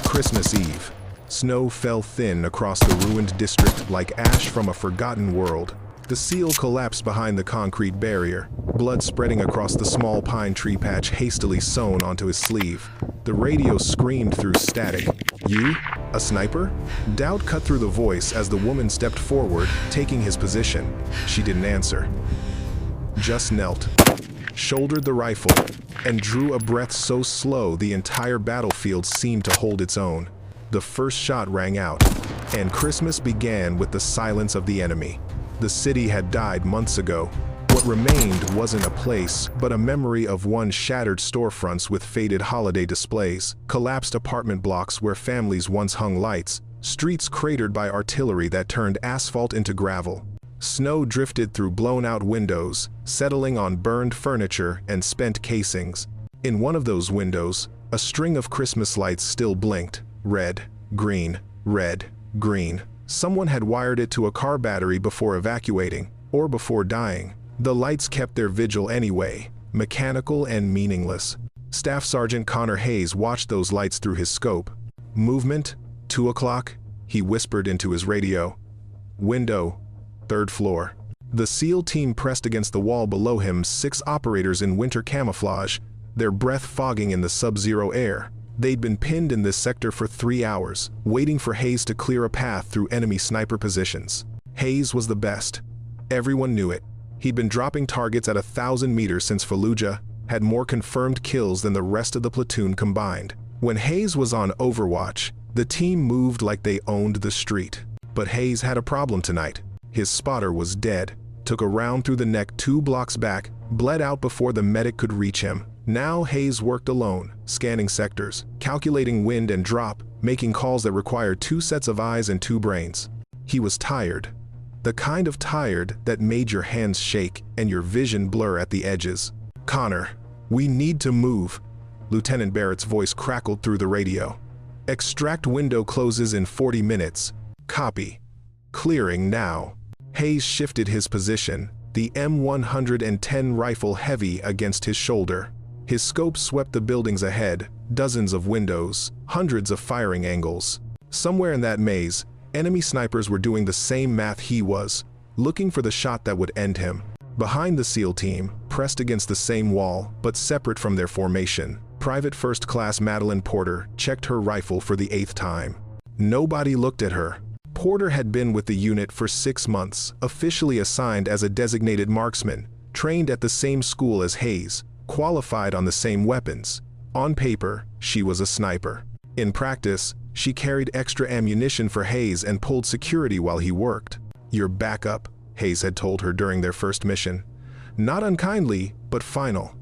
Christmas Eve. Snow fell thin across the ruined district like ash from a forgotten world. The seal collapsed behind the concrete barrier, blood spreading across the small pine tree patch hastily sewn onto his sleeve. The radio screamed through static. "You? A sniper?" Doubt cut through the voice as the woman stepped forward, taking his position. She didn't answer. Just knelt, shouldered the rifle, and drew a breath so slow the entire battlefield seemed to hold its own. The first shot rang out, and Christmas began with the silence of the enemy. The city had died months ago. What remained wasn't a place, but a memory of one shattered storefronts with faded holiday displays, collapsed apartment blocks where families once hung lights, streets cratered by artillery that turned asphalt into gravel. Snow drifted through blown-out windows, settling on burned furniture and spent casings. In one of those windows, a string of Christmas lights still blinked. Red, green, red, green. Someone had wired it to a car battery before evacuating, or before dying. The lights kept their vigil anyway, mechanical and meaningless. Staff Sergeant Connor Hayes watched those lights through his scope. Movement, 2 o'clock, he whispered into his radio. Window, 3rd floor. The SEAL team pressed against the wall below him, 6 operators in winter camouflage, their breath fogging in the sub-zero air. They'd been pinned in this sector for 3 hours, waiting for Hayes to clear a path through enemy sniper positions. Hayes was the best. Everyone knew it. He'd been dropping targets at 1,000 meters since Fallujah, had more confirmed kills than the rest of the platoon combined. When Hayes was on Overwatch, the team moved like they owned the street. But Hayes had a problem tonight. His spotter was dead. Took a round through the neck 2 blocks back, bled out before the medic could reach him. Now Hayes worked alone, scanning sectors, calculating wind and drop, making calls that required 2 sets of eyes and 2 brains. He was tired. The kind of tired that made your hands shake and your vision blur at the edges. "Connor, we need to move." Lieutenant Barrett's voice crackled through the radio. "Extract window closes in 40 minutes. Copy. Clearing now." Hayes shifted his position, the M110 rifle heavy against his shoulder. His scope swept the buildings ahead, dozens of windows, hundreds of firing angles. Somewhere in that maze, enemy snipers were doing the same math he was, looking for the shot that would end him. Behind the SEAL team, pressed against the same wall, but separate from their formation, Private First Class Madeline Porter checked her rifle for the 8th time. Nobody looked at her. Porter had been with the unit for 6 months, officially assigned as a designated marksman, trained at the same school as Hayes, qualified on the same weapons. On paper, she was a sniper. In practice, she carried extra ammunition for Hayes and pulled security while he worked. "Your backup," Hayes had told her during their first mission. Not unkindly, but final.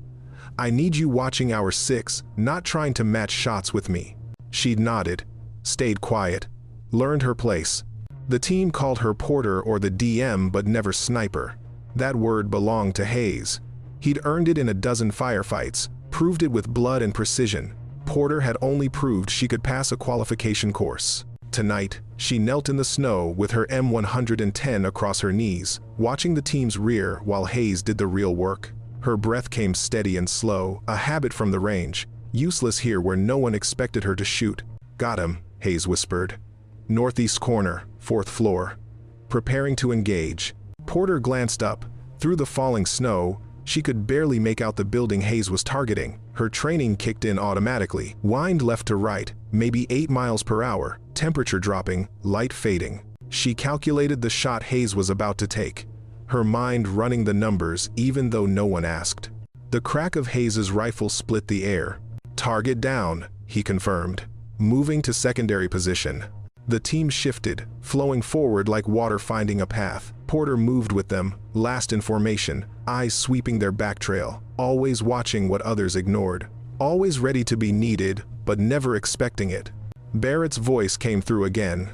"I need you watching our 6, not trying to match shots with me." She'd nodded, stayed quiet, learned her place. The team called her Porter or the DM, but never sniper. That word belonged to Hayes. He'd earned it in a dozen firefights, proved it with blood and precision. Porter had only proved she could pass a qualification course. Tonight, she knelt in the snow with her M110 across her knees, watching the team's rear while Hayes did the real work. Her breath came steady and slow, a habit from the range, useless here where no one expected her to shoot. "Got him," Hayes whispered. "Northeast corner, 4th floor." Preparing to engage. Porter glanced up. Through the falling snow, she could barely make out the building Hayes was targeting. Her training kicked in automatically. Wind left to right, maybe 8 miles per hour, temperature dropping, light fading. She calculated the shot Hayes was about to take, her mind running the numbers even though no one asked. The crack of Hayes's rifle split the air. "Target down," he confirmed, moving to secondary position. The team shifted, flowing forward like water finding a path. Porter moved with them, last in formation, eyes sweeping their back trail, always watching what others ignored, always ready to be needed, but never expecting it. Barrett's voice came through again.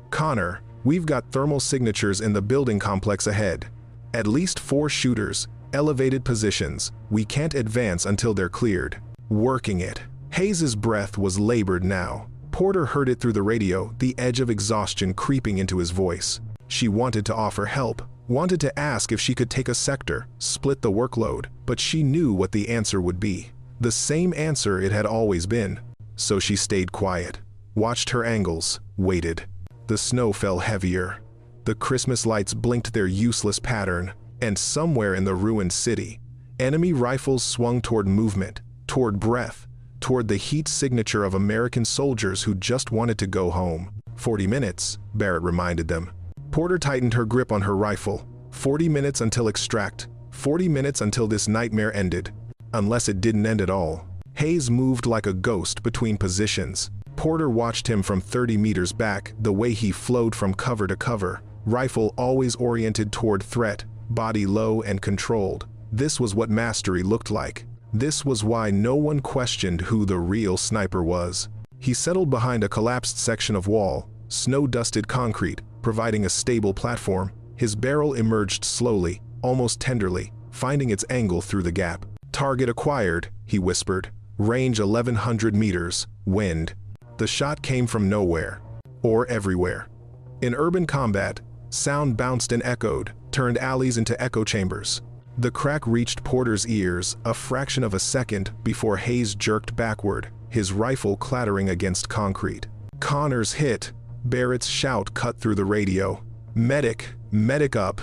"Connor, we've got thermal signatures in the building complex ahead. At least 4 shooters, elevated positions. We can't advance until they're cleared." Working it. Hayes's breath was labored now. Porter heard it through the radio, the edge of exhaustion creeping into his voice. She wanted to offer help, wanted to ask if she could take a sector, split the workload, but she knew what the answer would be. The same answer it had always been. So she stayed quiet. watched her angles, waited. The snow fell heavier. The Christmas lights blinked their useless pattern, and somewhere in the ruined city, enemy rifles swung toward movement, toward breath, toward the heat signature of American soldiers who just wanted to go home. 40 minutes, Barrett reminded them. Porter tightened her grip on her rifle. 40 minutes until extract. 40 minutes until this nightmare ended. Unless it didn't end at all. Hayes moved like a ghost between positions. Porter watched him from 30 meters back, the way he flowed from cover to cover, rifle always oriented toward threat, body low and controlled. This was what mastery looked like. This was why no one questioned who the real sniper was. He settled behind a collapsed section of wall, snow-dusted concrete, providing a stable platform. His barrel emerged slowly, almost tenderly, finding its angle through the gap. "Target acquired," he whispered. "Range 1,100 meters, wind." The shot came from nowhere, or everywhere. In urban combat, sound bounced and echoed, turned alleys into echo chambers. The crack reached Porter's ears a fraction of a second before Hayes jerked backward, his rifle clattering against concrete. "Connor's hit," Barrett's shout cut through the radio. "Medic, medic up."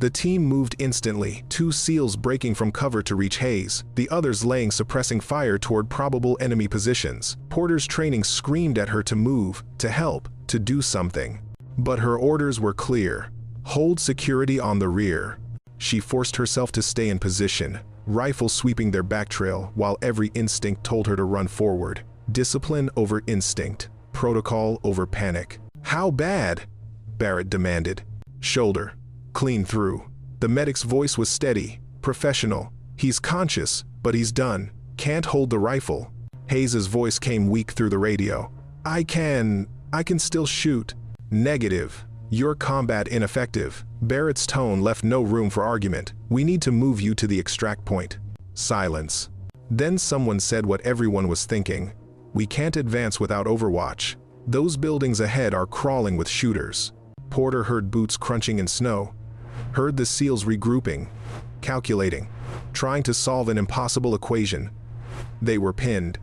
The team moved instantly, 2 SEALs breaking from cover to reach Hayes, the others laying suppressing fire toward probable enemy positions. Porter's training screamed at her to move, to help, to do something. But her orders were clear. Hold security on the rear. She forced herself to stay in position, rifle sweeping their back trail while every instinct told her to run forward. Discipline over instinct, protocol over panic. "How bad?" Barrett demanded. "Shoulder. Clean through." The medic's voice was steady, professional. "He's conscious, but he's done. Can't hold the rifle." Hayes's voice came weak through the radio. I can still shoot." "Negative. You're combat ineffective." Barrett's tone left no room for argument. "We need to move you to the extract point." Silence. Then someone said what everyone was thinking. "We can't advance without overwatch. Those buildings ahead are crawling with shooters." Porter heard boots crunching in snow, heard the SEALs regrouping, calculating, trying to solve an impossible equation. They were pinned.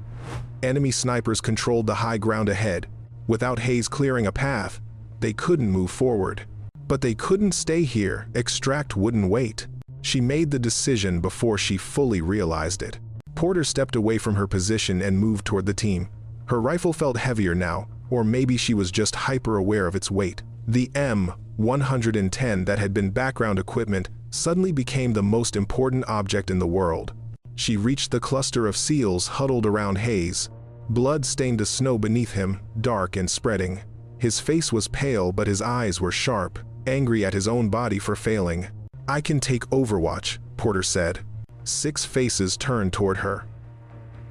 Enemy snipers controlled the high ground ahead. Without Hayes clearing a path, they couldn't move forward. But they couldn't stay here. Extract wouldn't wait. She made the decision before she fully realized it. Porter stepped away from her position and moved toward the team. Her rifle felt heavier now, or maybe she was just hyper-aware of its weight. The M110 that had been background equipment suddenly became the most important object in the world. She reached the cluster of SEALs huddled around Hayes. Blood stained the snow beneath him, dark and spreading. His face was pale, but his eyes were sharp, angry at his own body for failing. "I can take overwatch," Porter said. 6 faces turned toward her.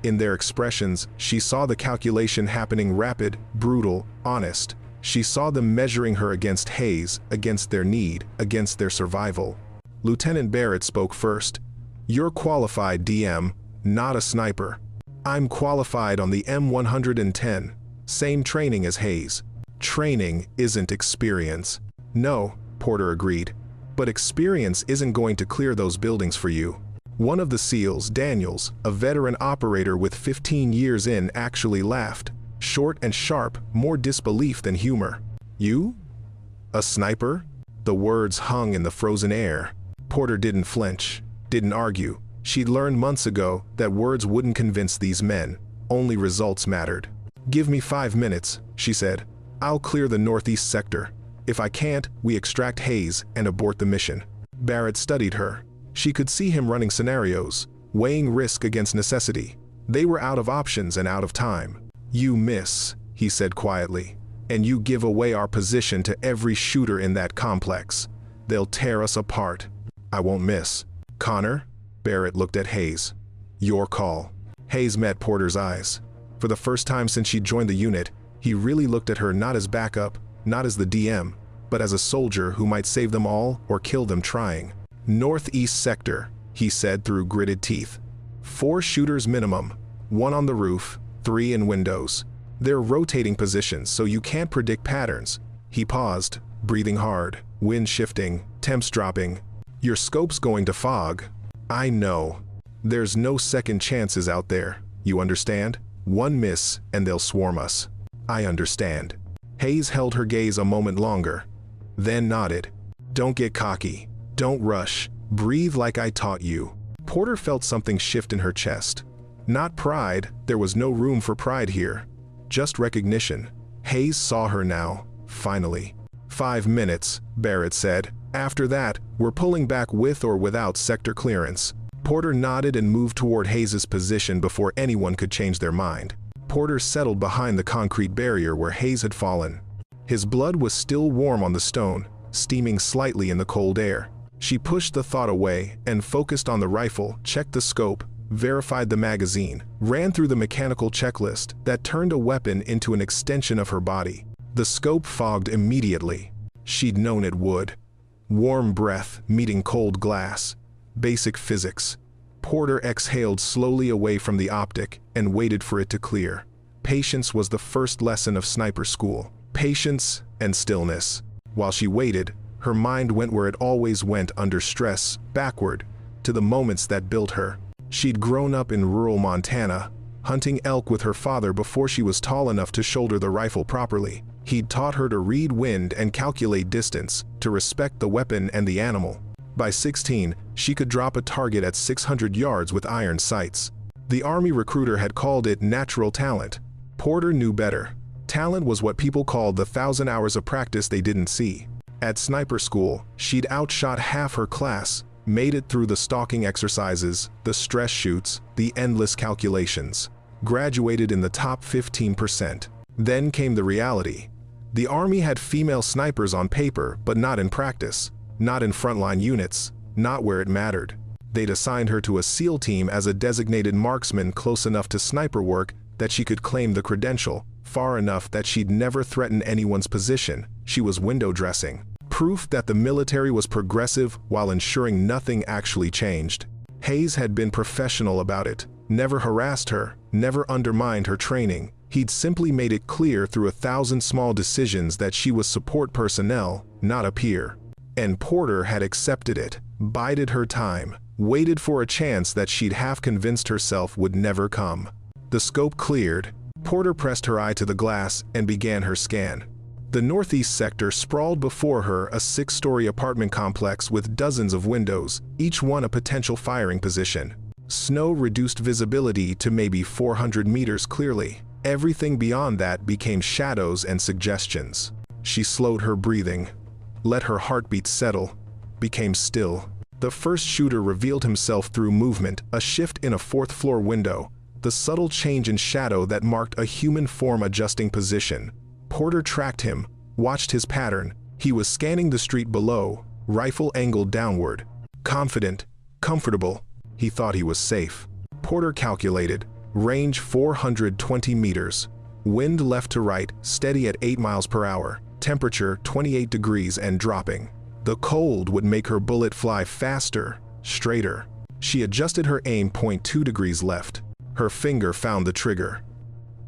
In their expressions, she saw the calculation happening, rapid, brutal, honest. She saw them measuring her against Hayes, against their need, against their survival. Lieutenant Barrett spoke first. "You're qualified, DM, not a sniper." "I'm qualified on the M110. Same training as Hayes." "Training isn't experience." "No," Porter agreed. "But experience isn't going to clear those buildings for you." One of the SEALs, Daniels, a veteran operator with 15 years in, actually laughed. Short and sharp, more disbelief than humor. "You? A sniper?" The words hung in the frozen air. Porter didn't flinch, didn't argue. She'd learned months ago that words wouldn't convince these men. Only results mattered. "Give me 5 minutes," she said. "I'll clear the northeast sector. If I can't, we extract Hayes and abort the mission." Barrett studied her. She could see him running scenarios, weighing risk against necessity. They were out of options and out of time. "You miss," he said quietly, "and you give away our position to every shooter in that complex. They'll tear us apart." "I won't miss." "Connor?" Barrett looked at Hayes. "Your call." Hayes met Porter's eyes. For the first time since she joined the unit, he really looked at her not as backup, not as the DM, but as a soldier who might save them all or kill them trying. "Northeast sector," he said through gritted teeth. 4 shooters minimum, 1 on the roof, 3 in windows. They're rotating positions, so you can't predict patterns. He paused, breathing hard, wind shifting, temps dropping. "Your scope's going to fog." "I know. There's no second chances out there. You understand? 1 miss, and they'll swarm us." I understand. Hayes held her gaze a moment longer, then nodded. Don't get cocky. Don't rush. Breathe like I taught you. Porter felt something shift in her chest. Not pride, there was no room for pride here. Just recognition. Hayes saw her now, finally. 5 minutes, Barrett said. After that, we're pulling back with or without sector clearance. Porter nodded and moved toward Hayes' position before anyone could change their mind. Porter settled behind the concrete barrier where Hayes had fallen. His blood was still warm on the stone, steaming slightly in the cold air. She pushed the thought away and focused on the rifle, checked the scope, verified the magazine, ran through the mechanical checklist that turned a weapon into an extension of her body. The scope fogged immediately. She'd known it would. Warm breath meeting cold glass. Basic physics. Porter exhaled slowly away from the optic and waited for it to clear. Patience was the first lesson of sniper school. Patience and stillness. While she waited, her mind went where it always went under stress, backward, to the moments that built her. She'd grown up in rural Montana, hunting elk with her father before she was tall enough to shoulder the rifle properly. He'd taught her to read wind and calculate distance, to respect the weapon and the animal. By 16, she could drop a target at 600 yards with iron sights. The Army recruiter had called it natural talent. Porter knew better. Talent was what people called the 1,000 hours of practice they didn't see. At sniper school, she'd outshot half her class, made it through the stalking exercises, the stress shoots, the endless calculations. Graduated in the top 15%. Then came the reality. The Army had female snipers on paper, but not in practice. Not in frontline units, not where it mattered. They'd assigned her to a SEAL team as a designated marksman close enough to sniper work that she could claim the credential, far enough that she'd never threaten anyone's position. She was window dressing. Proof that the military was progressive while ensuring nothing actually changed. Hayes had been professional about it, never harassed her, never undermined her training. He'd simply made it clear through 1,000 small decisions that she was support personnel, not a peer. And Porter had accepted it, bided her time, waited for a chance that she'd half convinced herself would never come. The scope cleared. Porter pressed her eye to the glass and began her scan. The northeast sector sprawled before her, a 6-story apartment complex with dozens of windows, each one a potential firing position. Snow reduced visibility to maybe 400 meters clearly. Everything beyond that became shadows and suggestions. She slowed her breathing, let her heartbeat settle, became still. The first shooter revealed himself through movement, a shift in a 4th-floor window, the subtle change in shadow that marked a human form adjusting position. Porter tracked him, watched his pattern. He was scanning the street below, rifle angled downward. Confident, comfortable. He thought he was safe. Porter calculated. Range 420 meters. Wind left to right, steady at 8 miles per hour. Temperature 28 degrees and dropping. The cold would make her bullet fly faster, straighter. She adjusted her aim 0.2 degrees left. Her finger found the trigger.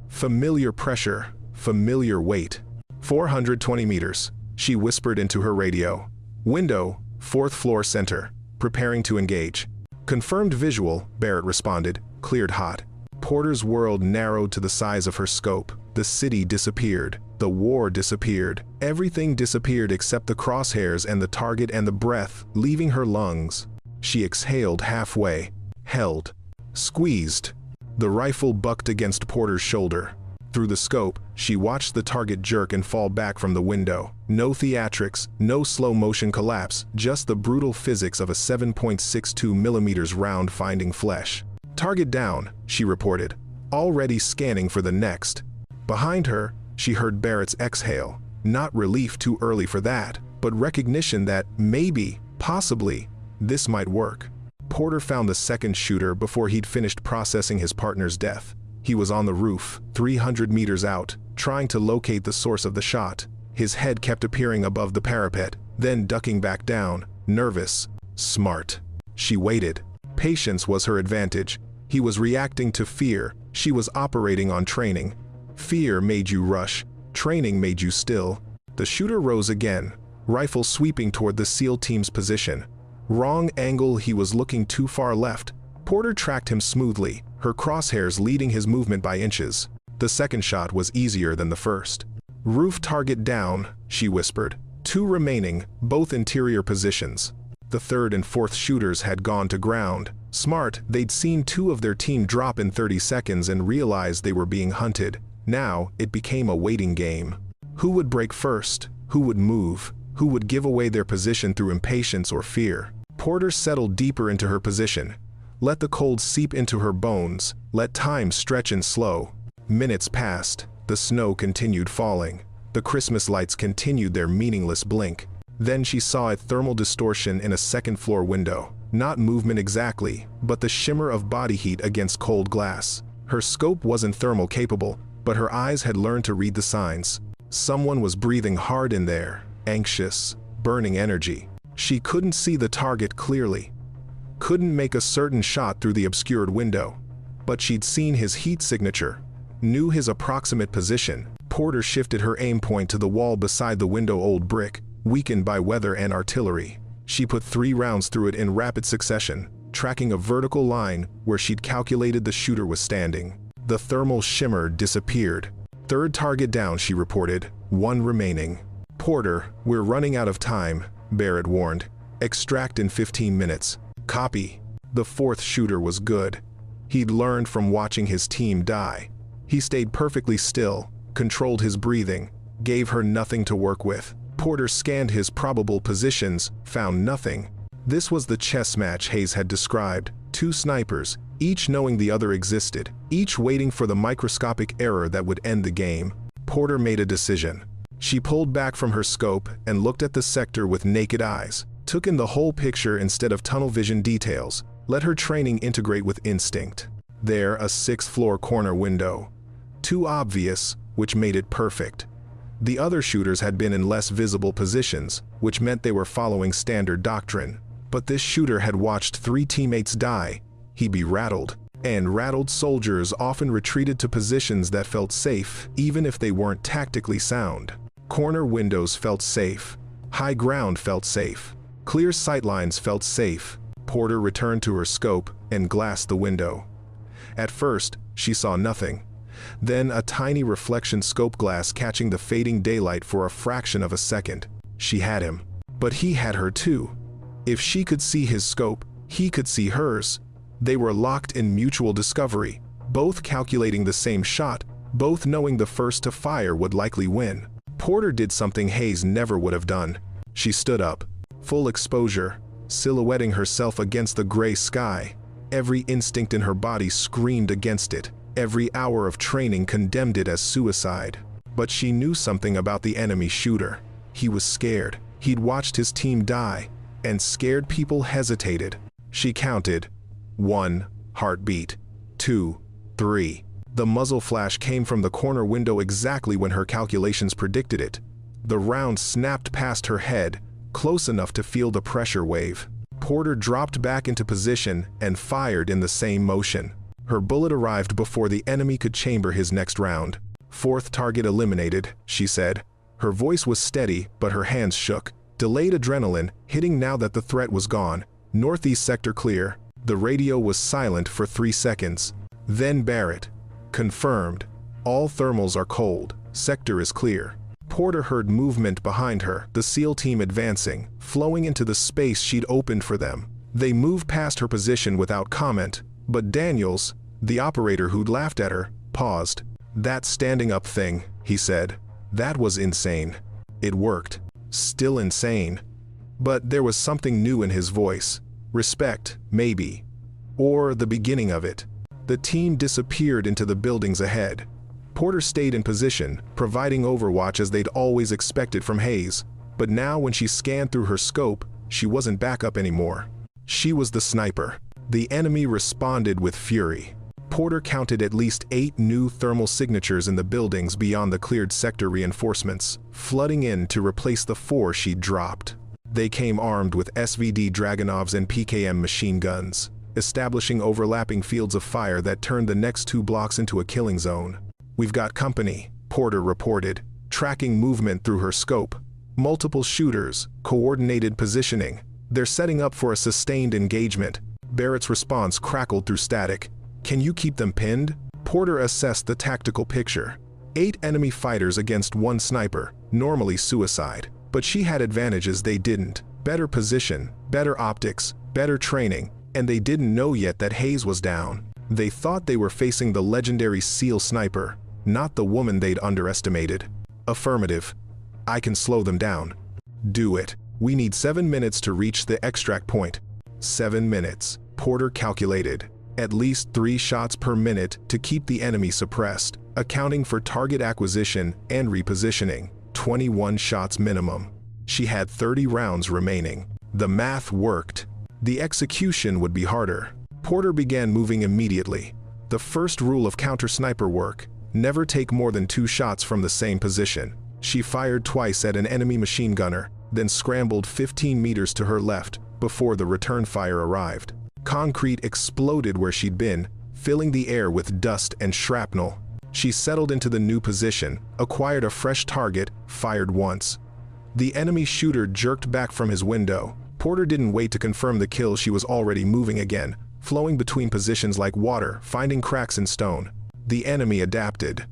Familiar pressure, familiar weight. 420 meters, she whispered into her radio. Window, 4th floor center, preparing to engage. Confirmed visual, Barrett responded, cleared hot. Porter's world narrowed to the size of her scope. The city disappeared. The war disappeared. Everything disappeared except the crosshairs and the target and the breath, leaving her lungs. She exhaled halfway, held, squeezed. The rifle bucked against Porter's shoulder. Through the scope, she watched the target jerk and fall back from the window. No theatrics, no slow-motion collapse, just the brutal physics of a 7.62 millimeters round finding flesh. Target down, she reported, already scanning for the next. Behind her, she heard Barrett's exhale. Not relief, too early for that, but recognition that maybe, possibly, this might work. Porter found the second shooter before he'd finished processing his partner's death. He was on the roof, 300 meters out, trying to locate the source of the shot. His head kept appearing above the parapet, then ducking back down, nervous, smart. She waited. Patience was her advantage. He was reacting to fear. She was operating on training. Fear made you rush. Training made you still. The shooter rose again, rifle sweeping toward the SEAL team's position. Wrong angle, he was looking too far left. Porter tracked him smoothly, her crosshairs leading his movement by inches. The second shot was easier than the first. "Roof target down," she whispered. "Two remaining, both interior positions." The third and fourth shooters had gone to ground. Smart, they'd seen two of their team drop in 30 seconds and realized they were being hunted. Now, it became a waiting game. Who would break first? Who would move? Who would give away their position through impatience or fear? Porter settled deeper into her position. Let the cold seep into her bones. Let time stretch and slow. Minutes passed. The snow continued falling. The Christmas lights continued their meaningless blink. Then she saw a thermal distortion in a second-floor window. Not movement exactly, but the shimmer of body heat against cold glass. Her scope wasn't thermal capable, but her eyes had learned to read the signs. Someone was breathing hard in there, anxious, burning energy. She couldn't see the target clearly. Couldn't make a certain shot through the obscured window. But she'd seen his heat signature, knew his approximate position. Porter shifted her aim point to the wall beside the window, old brick, weakened by weather and artillery. She put 3 rounds through it in rapid succession, tracking a vertical line where she'd calculated the shooter was standing. The thermal shimmer disappeared. "Third target down," she reported. "One remaining." "Porter, we're running out of time," Barrett warned. "Extract in 15 minutes. "Copy." The fourth shooter was good. He'd learned from watching his team die. He stayed perfectly still, controlled his breathing, gave her nothing to work with. Porter scanned his probable positions, found nothing. This was the chess match Hayes had described. 2 snipers, each knowing the other existed, each waiting for the microscopic error that would end the game. Porter made a decision. She pulled back from her scope and looked at the sector with naked eyes, took in the whole picture instead of tunnel vision details, let her training integrate with instinct. There, a 6th-floor corner window. Too obvious, which made it perfect. The other shooters had been in less visible positions, which meant they were following standard doctrine. But this shooter had watched 3 teammates die. He'd be rattled. And rattled soldiers often retreated to positions that felt safe, even if they weren't tactically sound. Corner windows felt safe. High ground felt safe. Clear sightlines felt safe. Porter returned to her scope and glassed the window. At first, she saw nothing. Then a tiny reflection scope glass catching the fading daylight for a fraction of a second. She had him. But he had her too. If she could see his scope, he could see hers. They were locked in mutual discovery, both calculating the same shot, both knowing the first to fire would likely win. Porter did something Hayes never would have done. She stood up, full exposure, silhouetting herself against the gray sky. Every instinct in her body screamed against it. Every hour of training condemned it as suicide. But she knew something about the enemy shooter. He was scared. He'd watched his team die, and scared people hesitated. She counted. 1 heartbeat. 2, 3. The muzzle flash came from the corner window exactly when her calculations predicted it. The round snapped past her head, close enough to feel the pressure wave. Porter dropped back into position and fired in the same motion. Her bullet arrived before the enemy could chamber his next round. "4th target eliminated," she said. Her voice was steady, but her hands shook. Delayed adrenaline, hitting now that the threat was gone. "Northeast sector clear." The radio was silent for 3 seconds. Then Barrett. "Confirmed. All thermals are cold. Sector is clear." Porter heard movement behind her, the SEAL team advancing, flowing into the space she'd opened for them. They moved past her position without comment, but Daniels, the operator who'd laughed at her, paused. "That standing up thing," he said. "That was insane." It worked. Still insane. But there was something new in his voice. Respect, maybe. Or the beginning of it. The team disappeared into the buildings ahead. Porter stayed in position, providing overwatch as they'd always expected from Hayes. But now when she scanned through her scope, she wasn't backup anymore. She was the sniper. The enemy responded with fury. Porter counted at least 8 new thermal signatures in the buildings beyond the cleared sector reinforcements, flooding in to replace the 4 she'd dropped. They came armed with SVD Dragunovs and PKM machine guns, establishing overlapping fields of fire that turned the next 2 blocks into a killing zone. "We've got company," Porter reported, tracking movement through her scope. "Multiple shooters, coordinated positioning. They're setting up for a sustained engagement." Barrett's response crackled through static. "Can you keep them pinned?" Porter assessed the tactical picture. 8 enemy fighters against 1 sniper, normally suicide. But she had advantages they didn't. Better position, better optics, better training, and they didn't know yet that Hayes was down. They thought they were facing the legendary SEAL sniper, not the woman they'd underestimated. Affirmative. I can slow them down. Do it. We need 7 minutes to reach the extract point. 7 minutes, Porter calculated. At least 3 shots per minute to keep the enemy suppressed, accounting for target acquisition and repositioning. 21 shots minimum. She had 30 rounds remaining. The math worked. The execution would be harder. Porter began moving immediately. The first rule of counter-sniper work: never take more than 2 shots from the same position. She fired twice at an enemy machine gunner, then scrambled 15 meters to her left before the return fire arrived. Concrete exploded where she'd been, filling the air with dust and shrapnel. She settled into the new position, acquired a fresh target, fired once. The enemy shooter jerked back from his window. Porter didn't wait to confirm the kill. She was already moving again, flowing between positions like water, finding cracks in stone. The enemy adapted.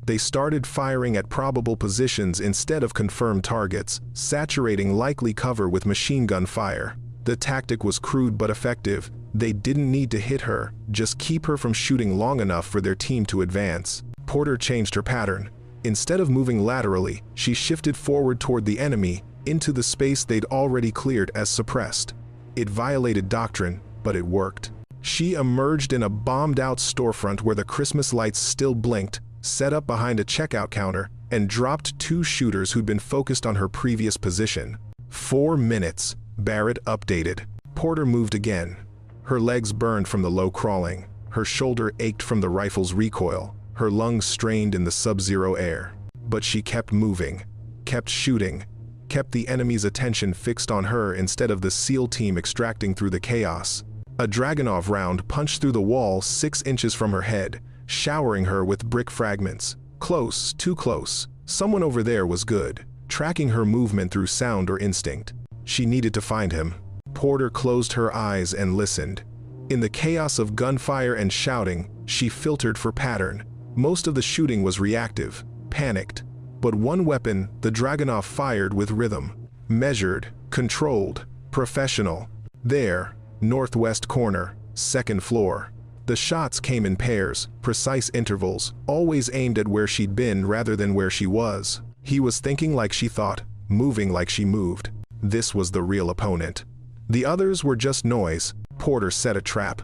They started firing at probable positions instead of confirmed targets, saturating likely cover with machine gun fire. The tactic was crude but effective. They didn't need to hit her, just keep her from shooting long enough for their team to advance. Porter changed her pattern. Instead of moving laterally, she shifted forward toward the enemy, into the space they'd already cleared as suppressed. It violated doctrine, but it worked. She emerged in a bombed-out storefront where the Christmas lights still blinked, set up behind a checkout counter, and dropped 2 shooters who'd been focused on her previous position. 4 minutes, Barrett updated. Porter moved again. Her legs burned from the low crawling. Her shoulder ached from the rifle's recoil. Her lungs strained in the sub-zero air. But she kept moving, kept shooting, kept the enemy's attention fixed on her instead of the SEAL team extracting through the chaos. A Dragunov round punched through the wall 6 inches from her head, showering her with brick fragments. Close, too close. Someone over there was good, tracking her movement through sound or instinct. She needed to find him. Porter closed her eyes and listened. In the chaos of gunfire and shouting, she filtered for pattern. Most of the shooting was reactive, panicked. But one weapon, the Dragunov, fired with rhythm. Measured, controlled, professional. There, northwest corner, 2nd floor. The shots came in pairs, precise intervals, always aimed at where she'd been rather than where she was. He was thinking like she thought, moving like she moved. This was the real opponent. The others were just noise. Porter set a trap.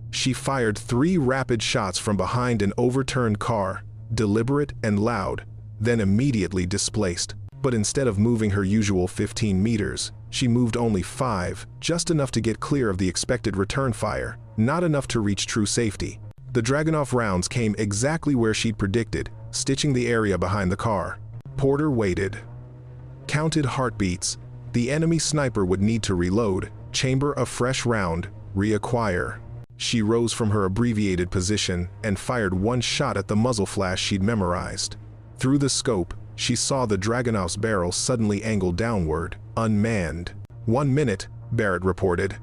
She fired 3 rapid shots from behind an overturned car, deliberate and loud, then immediately displaced. But instead of moving her usual 15 meters, she moved only 5, just enough to get clear of the expected return fire, not enough to reach true safety. The Dragunov rounds came exactly where she'd predicted, stitching the area behind the car. Porter waited. Counted heartbeats. The enemy sniper would need to reload, chamber a fresh round, reacquire. She rose from her abbreviated position and fired 1 shot at the muzzle flash she'd memorized. Through the scope, she saw the Dragunov's barrel suddenly angle downward, unmanned. 1 minute, Barrett reported.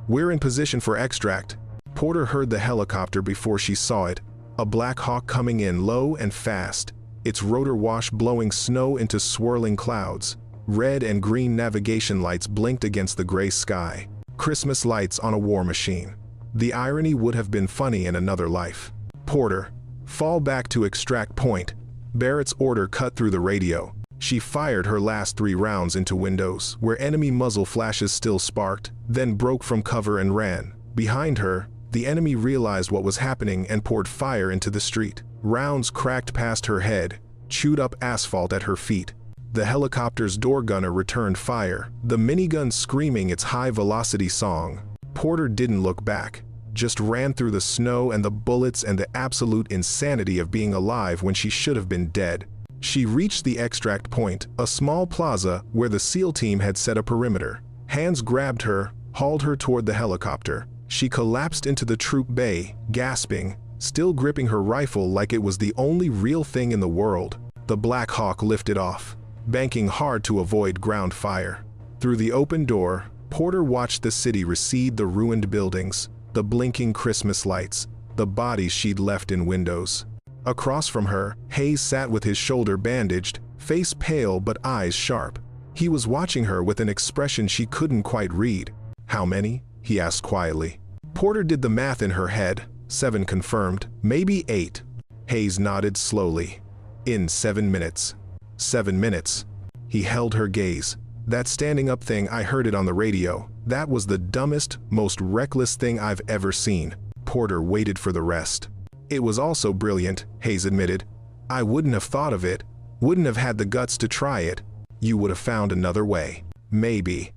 We're in position for extract. Porter heard the helicopter before she saw it, a Black Hawk coming in low and fast, its rotor wash blowing snow into swirling clouds. Red and green navigation lights blinked against the gray sky. Christmas lights on a war machine. The irony would have been funny in another life. Porter, fall back to extract point. Barrett's order cut through the radio. She fired her last 3 rounds into windows, where enemy muzzle flashes still sparked, then broke from cover and ran. Behind her, the enemy realized what was happening and poured fire into the street. Rounds cracked past her head, chewed up asphalt at her feet. The helicopter's door gunner returned fire, the minigun screaming its high-velocity song. Porter didn't look back, just ran through the snow and the bullets and the absolute insanity of being alive when she should have been dead. She reached the extract point, a small plaza where the SEAL team had set a perimeter. Hands grabbed her, hauled her toward the helicopter. She collapsed into the troop bay, gasping, still gripping her rifle like it was the only real thing in the world. The Black Hawk lifted off, banking hard to avoid ground fire. Through the open door, Porter watched the city recede, the ruined buildings, the blinking Christmas lights, the bodies she'd left in windows. Across from her, Hayes sat with his shoulder bandaged, face pale but eyes sharp. He was watching her with an expression she couldn't quite read. "How many?" he asked quietly. Porter did the math in her head. 7 confirmed, maybe 8. Hayes nodded slowly. "In 7 minutes." 7 minutes. He held her gaze. "That standing up thing, I heard it on the radio. That was the dumbest, most reckless thing I've ever seen." Porter waited for the rest. "It was also brilliant," Hayes admitted. "I wouldn't have thought of it, wouldn't have had the guts to try it. You would have found another way. Maybe.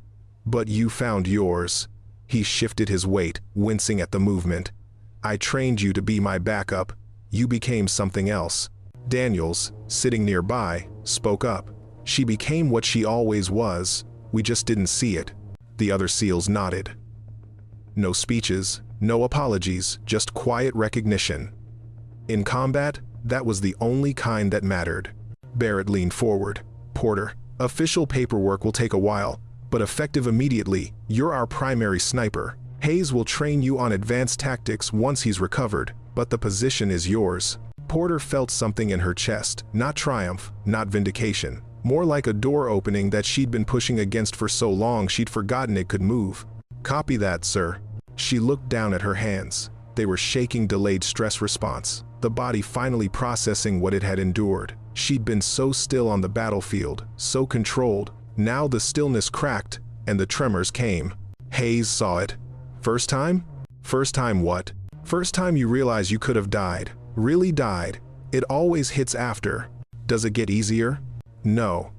But you found yours." He shifted his weight, wincing at the movement. "I trained you to be my backup. You became something else." Daniels, sitting nearby, spoke up. "She became what she always was. We just didn't see it." The other SEALs nodded. No speeches, no apologies, just quiet recognition. In combat, that was the only kind that mattered. Barrett leaned forward. "Porter, official paperwork will take a while, but effective immediately. You're our primary sniper. Hayes will train you on advanced tactics once he's recovered, but the position is yours." Porter felt something in her chest, not triumph, not vindication. More like a door opening that she'd been pushing against for so long she'd forgotten it could move. "Copy that, sir." She looked down at her hands. They were shaking delayed stress response, the body finally processing what it had endured. She'd been so still on the battlefield, so controlled. Now the stillness cracked, and the tremors came. Hayes saw it. "First time?" "First time what?" "First time you realize you could have died. Really died. It always hits after. Does it get easier?" "No.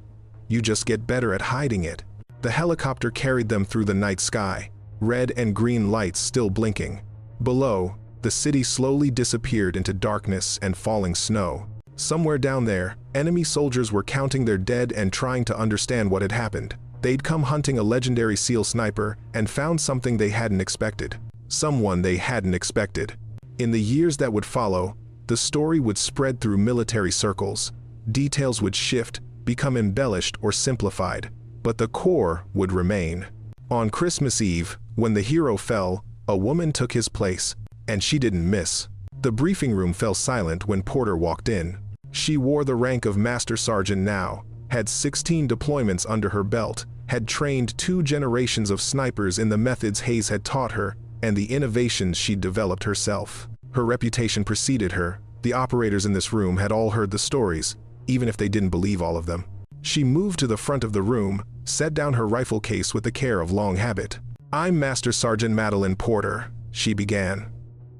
You just get better at hiding it." The helicopter carried them through the night sky, red and green lights still blinking. Below, the city slowly disappeared into darkness and falling snow. Somewhere down there, enemy soldiers were counting their dead and trying to understand what had happened. They'd come hunting a legendary SEAL sniper and found something they hadn't expected. Someone they hadn't expected. In the years that would follow, the story would spread through military circles. Details would shift, become embellished or simplified, but the core would remain. On Christmas Eve, when the hero fell, a woman took his place, and she didn't miss. The briefing room fell silent when Porter walked in. She wore the rank of Master Sergeant now, had 16 deployments under her belt, had trained 2 generations of snipers in the methods Hayes had taught her, and the innovations she'd developed herself. Her reputation preceded her. The operators in this room had all heard the stories, even if they didn't believe all of them. She moved to the front of the room, set down her rifle case with the care of long habit. "I'm Master Sergeant Madeline Porter," she began.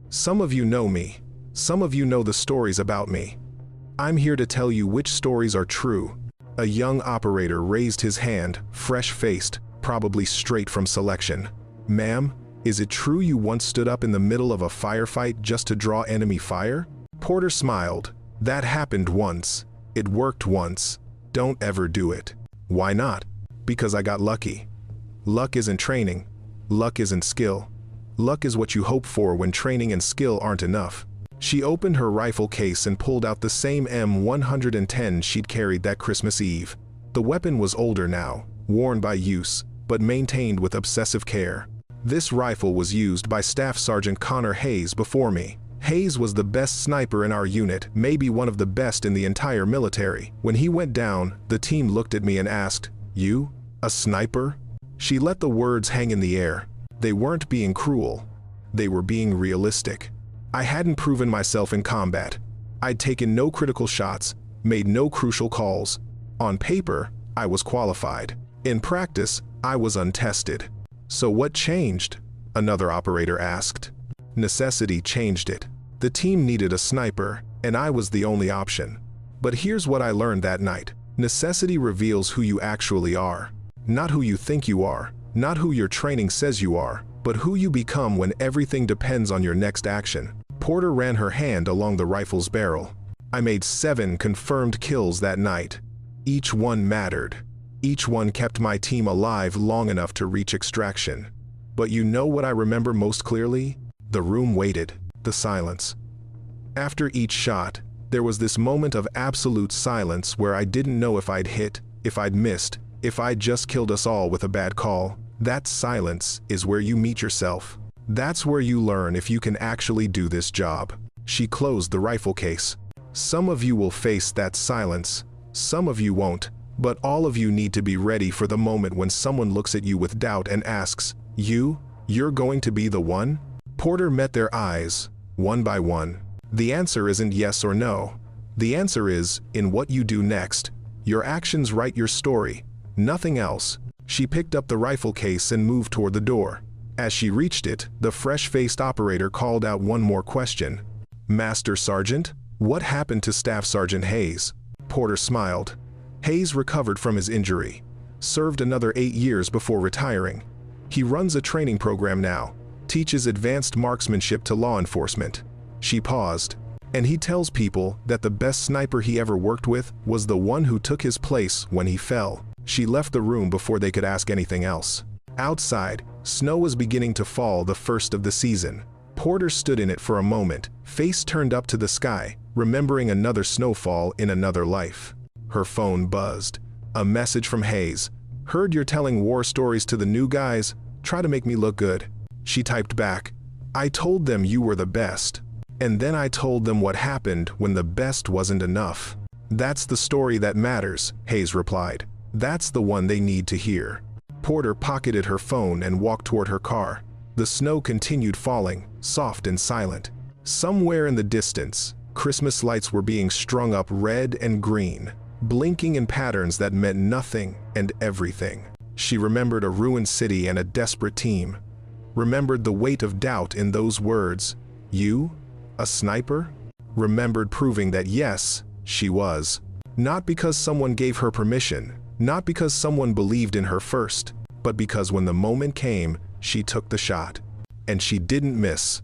"Some of you know me. Some of you know the stories about me. I'm here to tell you which stories are true." A young operator raised his hand, fresh-faced, probably straight from selection. "Ma'am, is it true you once stood up in the middle of a firefight just to draw enemy fire?" Porter smiled. "That happened once. It worked once. Don't ever do it." "Why not?" "Because I got lucky." Luck isn't training. Luck isn't skill. Luck is what you hope for when training and skill aren't enough. She opened her rifle case and pulled out the same M110 she'd carried that Christmas Eve. The weapon was older now, worn by use, but maintained with obsessive care. This rifle was used by Staff Sergeant Connor Hayes before me. Hayes was the best sniper in our unit, maybe one of the best in the entire military. When he went down, the team looked at me and asked, "You? A sniper?" She let the words hang in the air. They weren't being cruel. They were being realistic. I hadn't proven myself in combat. I'd taken no critical shots, made no crucial calls. On paper, I was qualified. In practice, I was untested. "So what changed?" another operator asked. "Necessity changed it. The team needed a sniper, and I was the only option. But here's what I learned that night. Necessity reveals who you actually are. Not who you think you are, not who your training says you are, but who you become when everything depends on your next action." Porter ran her hand along the rifle's barrel. "I made 7 confirmed kills that night. Each one mattered. Each one kept my team alive long enough to reach extraction. But you know what I remember most clearly? The room waited, the silence. After each shot, there was this moment of absolute silence where I didn't know if I'd hit, if I'd missed, if I'd just killed us all with a bad call. That silence is where you meet yourself. That's where you learn if you can actually do this job. She closed the rifle case. Some of you will face that silence. Some of you won't. But all of you need to be ready for the moment when someone looks at you with doubt and asks, you're going to be the one? Porter met their eyes, one by one. The answer isn't yes or no. The answer is, in what you do next. Your actions write your story, nothing else. She picked up the rifle case and moved toward the door. As she reached it, the fresh-faced operator called out one more question. Master Sergeant, what happened to Staff Sergeant Hayes? Porter smiled. Hayes recovered from his injury, served another 8 years before retiring. He runs a training program now, teaches advanced marksmanship to law enforcement. She paused. And he tells people that the best sniper he ever worked with was the one who took his place when he fell. She left the room before they could ask anything else. Outside, snow was beginning to fall, the first of the season. Porter stood in it for a moment, face turned up to the sky, remembering another snowfall in another life. Her phone buzzed. A message from Hayes. Heard you're telling war stories to the new guys. Try to make me look good. She typed back. I told them you were the best. And then I told them what happened when the best wasn't enough. That's the story that matters, Hayes replied. That's the one they need to hear. Porter pocketed her phone and walked toward her car. The snow continued falling, soft and silent. Somewhere in the distance, Christmas lights were being strung up red and green, blinking in patterns that meant nothing and everything. She remembered a ruined city and a desperate team. Remembered the weight of doubt in those words. You? A sniper? Remembered proving that yes, she was. Not because someone gave her permission, not because someone believed in her first, but because when the moment came, she took the shot. And she didn't miss.